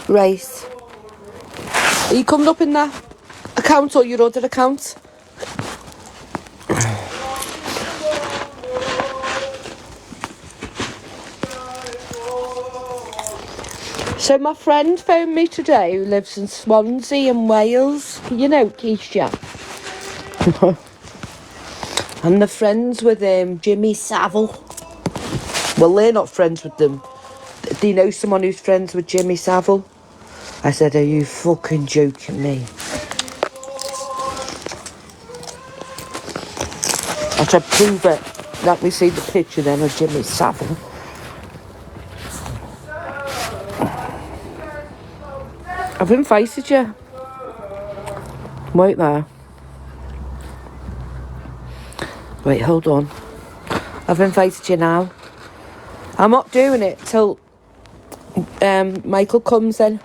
Right. Are you coming up in that account or your other account? So my friend phoned me today who lives in Swansea in Wales. You know Keisha. And they're friends with Jimmy Savile. Well, they're not friends with them. Do you know someone who's friends with Jimmy Savile? I said, are you fucking joking me? I said, prove it. Let me see the picture then of Jimmy Savile. I've invited you. Wait there. Wait, hold on. I've invited you now. I'm not doing it till Michael comes in.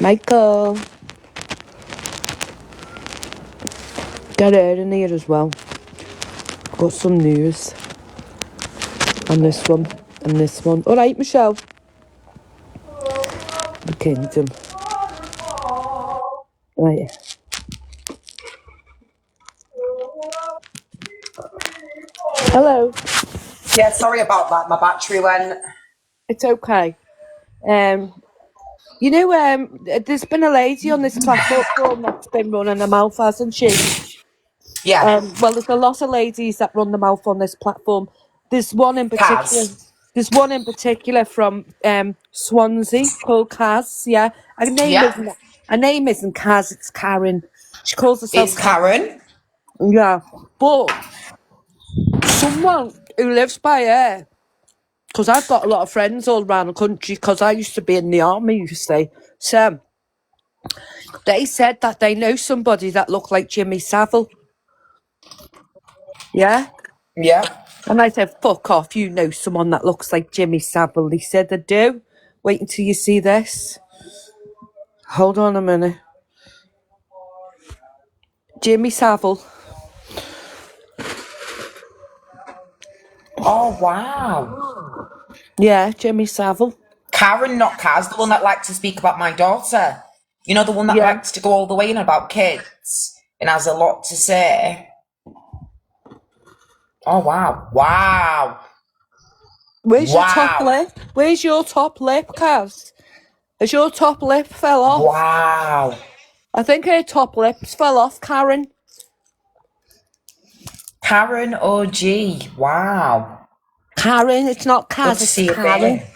Michael. Get her in here as well. Got some news. And this one. And this one. Alright, Michelle. The kingdom. Right. Hello. Yeah, sorry about that. My battery went. It's okay. You know, there's been a lady on this platform that's been running her mouth, hasn't she? Yeah. Well, there's a lot of ladies that run the mouth on this platform. There's one in particular. Kaz. There's one in particular from Swansea called Kaz. Yeah, her name isn't Kaz. It's Karen. She calls herself It's Karen. Yeah, but someone who lives by her, because I've got a lot of friends all around the country. Because I used to be in the army, you see. So they said that they know somebody that looked like Jimmy Savile. Yeah. Yeah. And I said, fuck off, you know someone that looks like Jimmy Savile. He said, I do. Wait until you see this. Hold on a minute. Jimmy Savile. Oh, wow. Yeah, Jimmy Savile. Karen, not Kaz, the one that likes to speak about my daughter. You know, the one that Yeah. likes to go all the way in about kids and has a lot to say. Oh, wow. Wow. Where's your top lip? Where's your top lip, Kaz? Has your top lip fell off? Wow. I think her top lips fell off, Karen. Karen OG. Wow. Karen, it's not Kaz, Good to see it's you Karen. there.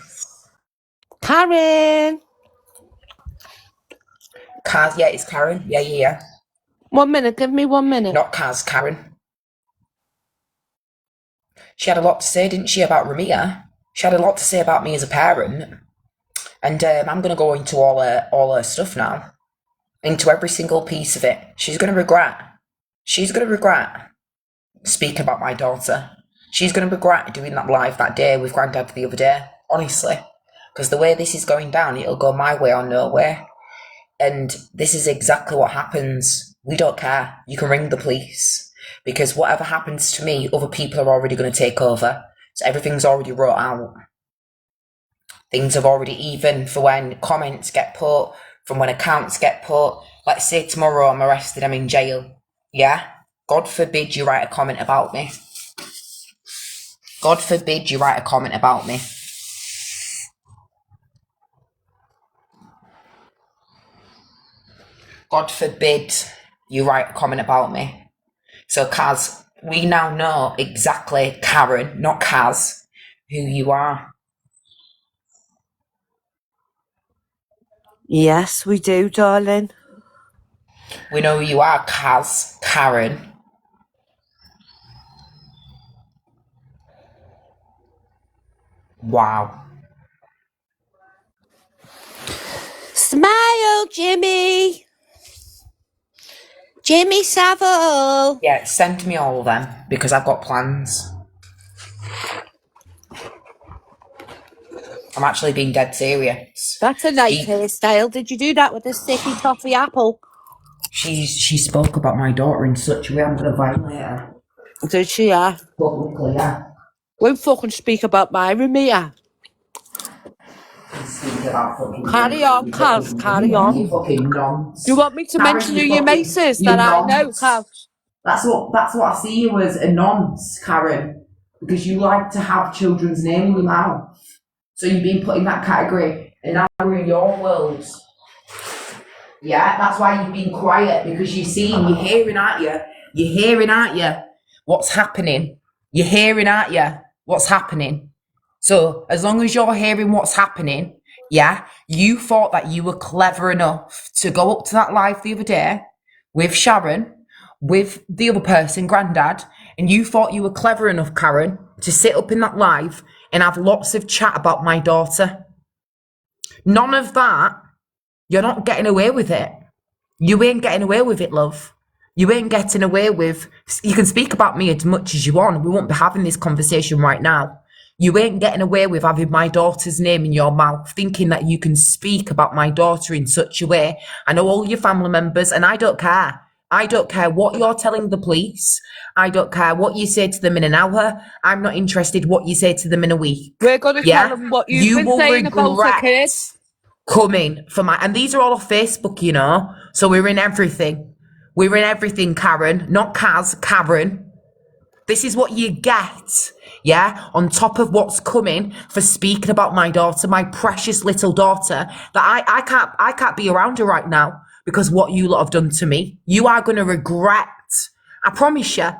Karen! Kaz, yeah, it's Karen. Yeah. 1 minute, give me 1 minute. Not Kaz, Karen. She had a lot to say, didn't she, about Ramia? She had a lot to say about me as a parent. And I'm going to go into all her stuff now. Into every single piece of it. She's going to regret. She's going to regret speaking about my daughter. She's going to regret doing that live that day with Grandad the other day. Honestly. Because the way this is going down, it'll go my way or no way. And this is exactly what happens. We don't care. You can ring the police. Because whatever happens to me, other people are already going to take over. So everything's already wrote out. Things have already, even for when comments get put, from when accounts get put. Let's say tomorrow I'm arrested, I'm in jail. Yeah? God forbid you write a comment about me. God forbid you write a comment about me. God forbid you write a comment about me. So, Kaz, we now know exactly, Karen, not Kaz, who you are. Yes, we do, darling. We know who you are, Kaz, Karen. Wow. Smile, Jimmy! Jimmy Savile! Yeah, send me all of them, because I've got plans. I'm actually being dead serious. That's a nice hairstyle. Did you do that with the sticky toffee apple? She spoke about my daughter in such a way I'm going to violate her. Did she, yeah? Publicly, yeah. Won't fucking speak about my Ramia. Speaking about fucking Carry on, Kaz, carry on. you fucking nonce. Do you want me to Karen, mention who your mate is that I know, Kaz? That's what I see you as, a nonce, Karen. Because you like to have children's name in your mouth. So you've been put in that category, and now we're in your world. Yeah, that's why you've been quiet, because you're hearing, aren't you? You're hearing, aren't you? What's happening? You're hearing, aren't you? What's happening? So as long as you're hearing what's happening, yeah, you thought that you were clever enough to go up to that live the other day with Sharon, with the other person, Grandad, and you thought you were clever enough, Karen, to sit up in that live and have lots of chat about my daughter. None of that. You're not getting away with it. You ain't getting away with it, love. You ain't getting away with... You can speak about me as much as you want. We won't be having this conversation right now. You ain't getting away with having my daughter's name in your mouth, thinking that you can speak about my daughter in such a way. I know all your family members, and I don't care. I don't care what you're telling the police. I don't care what you say to them in an hour. I'm not interested what you say to them in a week. We're going to tell them what you've been saying about the kids. Coming for my, and these are all off Facebook, you know, so we're in everything. We're in everything, Karen, not Kaz, Karen. This is what you get, yeah, on top of what's coming for speaking about my daughter, my precious little daughter, that I can't be around her right now because what you lot have done to me. You are going to regret, I promise you.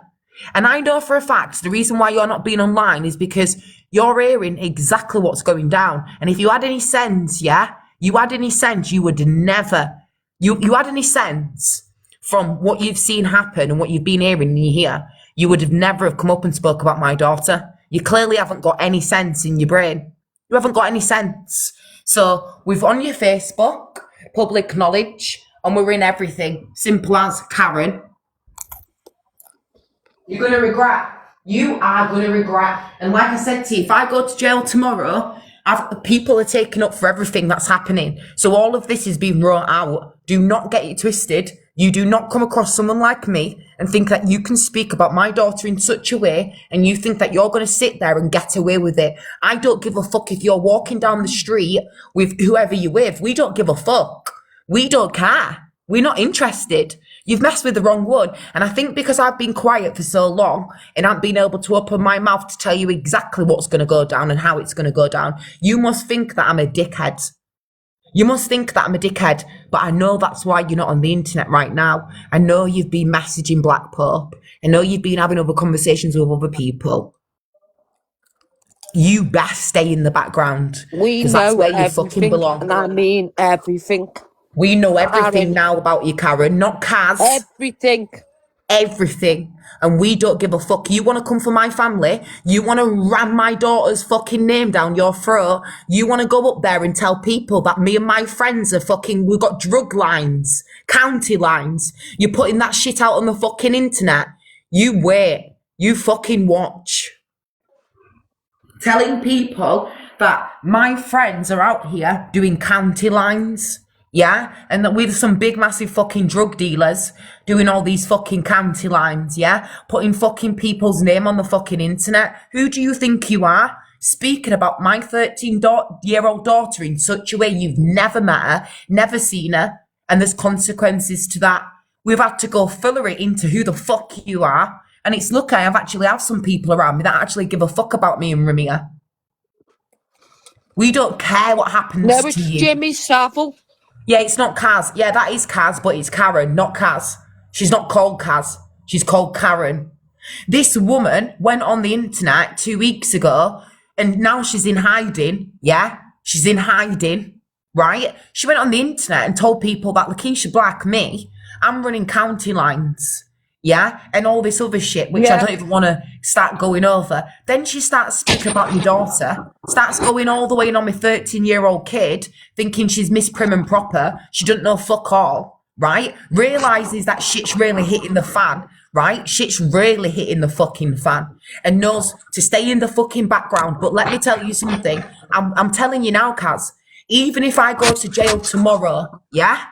And I know for a fact the reason why you're not being online is because you're hearing exactly what's going down. And if you had any sense, yeah, you had any sense, you would never, you had any sense from what you've seen happen and what you've been hearing and you hear, you would have never have come up and spoke about my daughter. You clearly haven't got any sense in your brain. You haven't got any sense. So we've on your Facebook, public knowledge, and we're in everything. Simple as, Karen. You're going to regret. You are going to regret. And like I said to you, if I go to jail tomorrow, people are taking up for everything that's happening. So all of this is being brought out. Do not get it twisted. You do not come across someone like me and think that you can speak about my daughter in such a way and you think that you're going to sit there and get away with it. I don't give a fuck if you're walking down the street with whoever you're with. We don't give a fuck. We don't care. We're not interested. You've messed with the wrong one. And I think because I've been quiet for so long and I've been able to open my mouth to tell you exactly what's going to go down and how it's going to go down, you must think that I'm a dickhead. You must think that I'm a dickhead, but I know that's why you're not on the internet right now. I know you've been messaging Black Pope. I know you've been having other conversations with other people. You best stay in the background. We know that's where you everything, fucking belong. and I mean everything. We know everything now about you, Karen, not Kaz. Everything. Everything. And we don't give a fuck. You want to come for my family? You want to ram my daughter's fucking name down your throat? You want to go up there and tell people that me and my friends are fucking, we've got drug lines, county lines. You're putting that shit out on the fucking internet. You wait. You fucking watch. Telling people that my friends are out here doing county lines. Yeah, and that with some big massive fucking drug dealers doing all these fucking county lines, yeah? Putting fucking people's name on the fucking internet. Who do you think you are? Speaking about my 13-year-old daughter in such a way you've never met her, never seen her, and there's consequences to that. We've had to go fuller it into who the fuck you are. And it's lucky I've actually have some people around me that actually give a fuck about me and Ramia. We don't care what happens to you. No, it's Jimmy Savile. Yeah, it's not Kaz. Yeah, that is Kaz, but it's Karen, not Kaz. She's not called Kaz. She's called Karen. This woman went on the internet 2 weeks ago and now she's in hiding. Yeah, she's in hiding, right? She went on the internet and told people that Lakeisha Black, me, I'm running county lines. Yeah, and all this other shit, which I don't even want to start going over. Then she starts speaking about my daughter, starts going all the way in on my 13-year-old kid, thinking she's Miss Prim and Proper. She doesn't know fuck all, right? Realises that shit's really hitting the fan, right? Shit's really hitting the fucking fan. And knows to stay in the fucking background. But let me tell you something. I'm telling you now, Kaz, even if I go to jail tomorrow, yeah?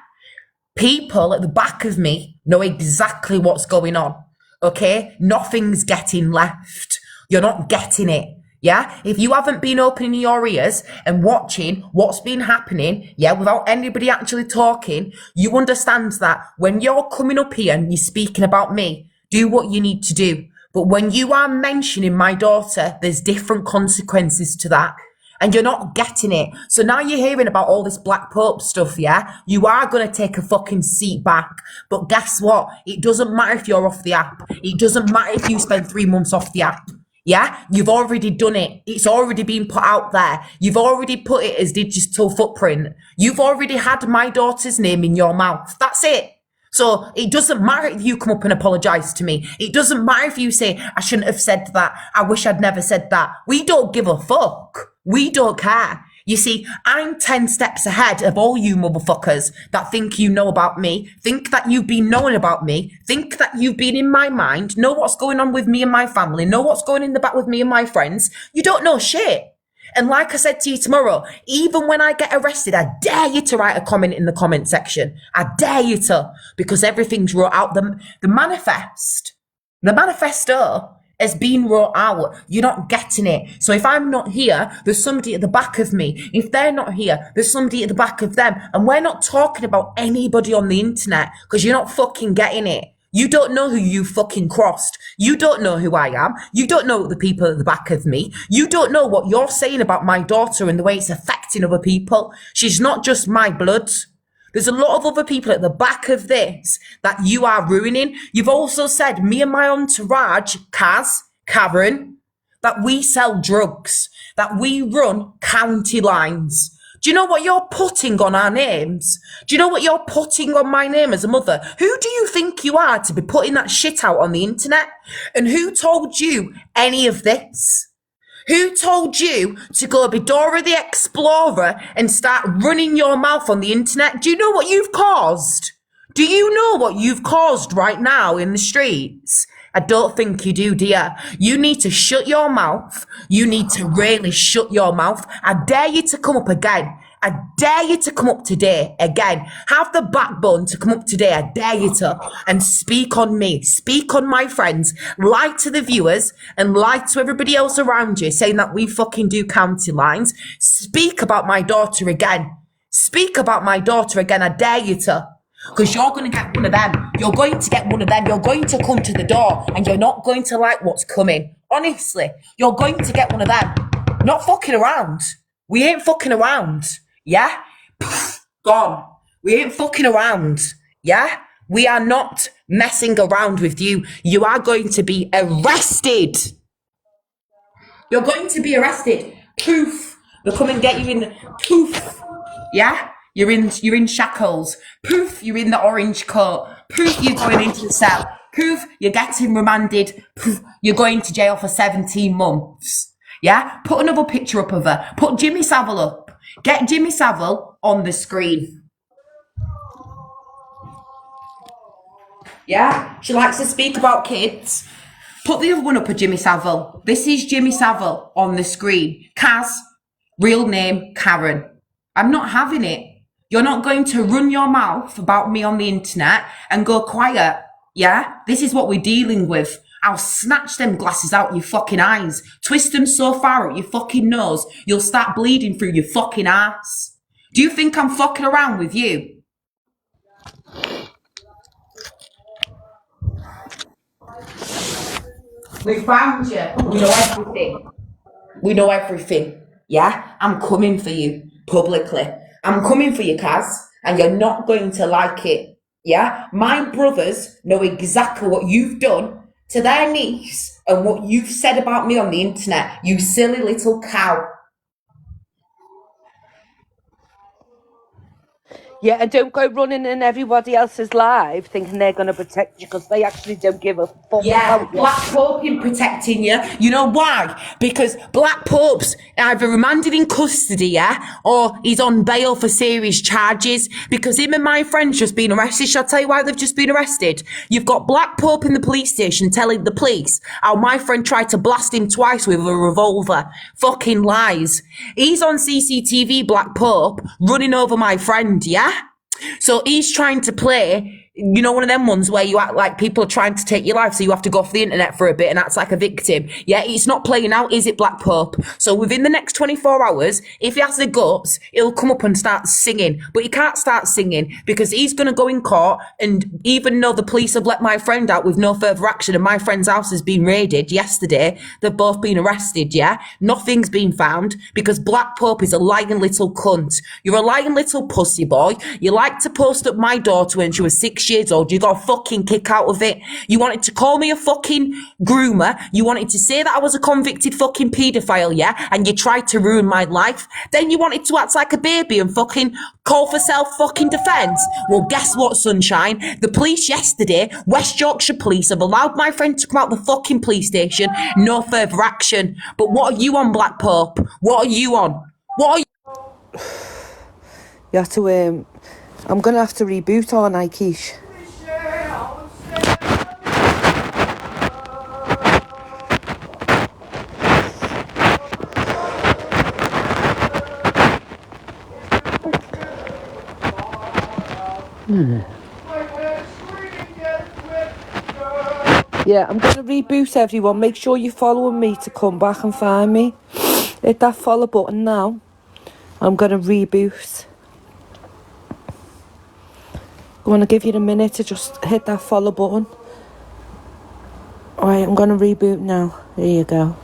People at the back of me know exactly what's going on, okay? Nothing's getting left. You're not getting it. Yeah, if you haven't been opening your ears and watching what's been happening, yeah, without anybody actually talking, you understand that when you're coming up here and you're speaking about me, do what you need to do. But when you are mentioning my daughter, there's different consequences to that. And you're not getting it. So now you're hearing about all this Black Pope stuff, yeah? You are going to take a fucking seat back. But guess what? It doesn't matter if you're off the app. It doesn't matter if you spend 3 months off the app. Yeah, you've already done it. It's already been put out there. You've already put it as digital footprint. You've already had my daughter's name in your mouth. That's it. So it doesn't matter if you come up and apologise to me. It doesn't matter if you say, I shouldn't have said that. I wish I'd never said that. We don't give a fuck. We don't care. You see, I'm 10 steps ahead of all you motherfuckers that think you know about me, think that you've been knowing about me, think that you've been in my mind, know what's going on with me and my family, know what's going in the back with me and my friends. You don't know shit. And like I said to you tomorrow, even when I get arrested, I dare you to write a comment in the comment section. I dare you to, because everything's wrote out. The manifesto has been wrote out. You're not getting it. So if I'm not here, there's somebody at the back of me. If they're not here, there's somebody at the back of them. And we're not talking about anybody on the internet because you're not fucking getting it. You don't know who you fucking crossed. You don't know who I am. You don't know the people at the back of me. You don't know what you're saying about my daughter and the way it's affecting other people. She's not just my blood. There's a lot of other people at the back of this that you are ruining. You've also said me and my entourage, Karen, that we sell drugs, that we run county lines. Do you know what you're putting on our names? Do you know what you're putting on my name as a mother? Who do you think you are to be putting that shit out on the internet? And who told you any of this? Who told you to go be Dora the Explorer and start running your mouth on the internet? Do you know what you've caused? Do you know what you've caused right now in the streets? I don't think you do, dear. You need to shut your mouth. You need to really shut your mouth. I dare you to come up again. I dare you to come up today again. Have the backbone to come up today. I dare you to. And speak on me. Speak on my friends. Lie to the viewers and lie to everybody else around you saying that we fucking do county lines. Speak about my daughter again. Speak about my daughter again. I dare you to. Because you're going to get one of them. You're going to get one of them. You're going to come to the door and you're not going to like what's coming. Honestly, you're going to get one of them. Not fucking around. We ain't fucking around. Yeah? Gone. We ain't fucking around. Yeah? We are not messing around with you. You are going to be arrested. You're going to be arrested. Poof. They'll come and get you in. Poof. Yeah? You're in shackles. Poof, you're in the orange coat. Poof, you're going into the cell. Poof, you're getting remanded. Poof, you're going to jail for 17 months. Yeah? Put another picture up of her. Put Jimmy Savile up. Get Jimmy Savile on the screen. Yeah? She likes to speak about kids. Put the other one up of Jimmy Savile. This is Jimmy Savile on the screen. Kaz, real name, Karen. I'm not having it. You're not going to run your mouth about me on the internet and go quiet. Yeah? This is what we're dealing with. I'll snatch them glasses out your fucking eyes. Twist them so far out your fucking nose, you'll start bleeding through your fucking ass. Do you think I'm fucking around with you? We found you. We know everything. We know everything. Yeah? I'm coming for you publicly. I'm coming for you, Kaz, and you're not going to like it. Yeah? My brothers know exactly what you've done to their niece and what you've said about me on the internet, you silly little cow. Yeah, and don't go running in everybody else's life thinking they're going to protect you because they actually don't give a fuck Yeah, about you. Black Pope in protecting you. You know why? Because Black Pope's either remanded in custody, yeah, or he's on bail for serious charges. Because him and my friend's just been arrested. Shall I tell you why they've just been arrested? You've got Black Pope in the police station telling the police how my friend tried to blast him twice with a revolver. Fucking lies. He's on CCTV, Black Pope, running over my friend, yeah? So he's trying to play you know, one of them ones where you act like people are trying to take your life, so you have to go off the internet for a bit and act like a victim. Yeah, it's not playing out, is it, Black Pope? So within the next 24 hours, if he has the guts, he'll come up and start singing. But he can't start singing because he's going to go in court, and even though the police have let my friend out with no further action and my friend's house has been raided yesterday, they've both been arrested, yeah? Nothing's been found because Black Pope is a lying little cunt. You're a lying little pussy boy. You like to post up my daughter when she was 6 years old. You got a fucking kick out of it. You wanted to call me a fucking groomer. You wanted to say that I was a convicted fucking paedophile, yeah? And you tried to ruin my life. Then you wanted to act like a baby and fucking call for self-fucking defence. Well, guess what, sunshine? The police yesterday, West Yorkshire Police, have allowed my friend to come out the fucking police station. No further action. But what are you on, Black Pope? What are you on? What are you... You have to, I'm going to have to reboot, aren't I, Keish? Yeah, I'm going to reboot, everyone. Make sure you're following me to come back and find me. Hit that follow button now. I'm going to reboot. I want to give you a minute to just hit that follow button. Alright, I'm going to reboot now. There you go.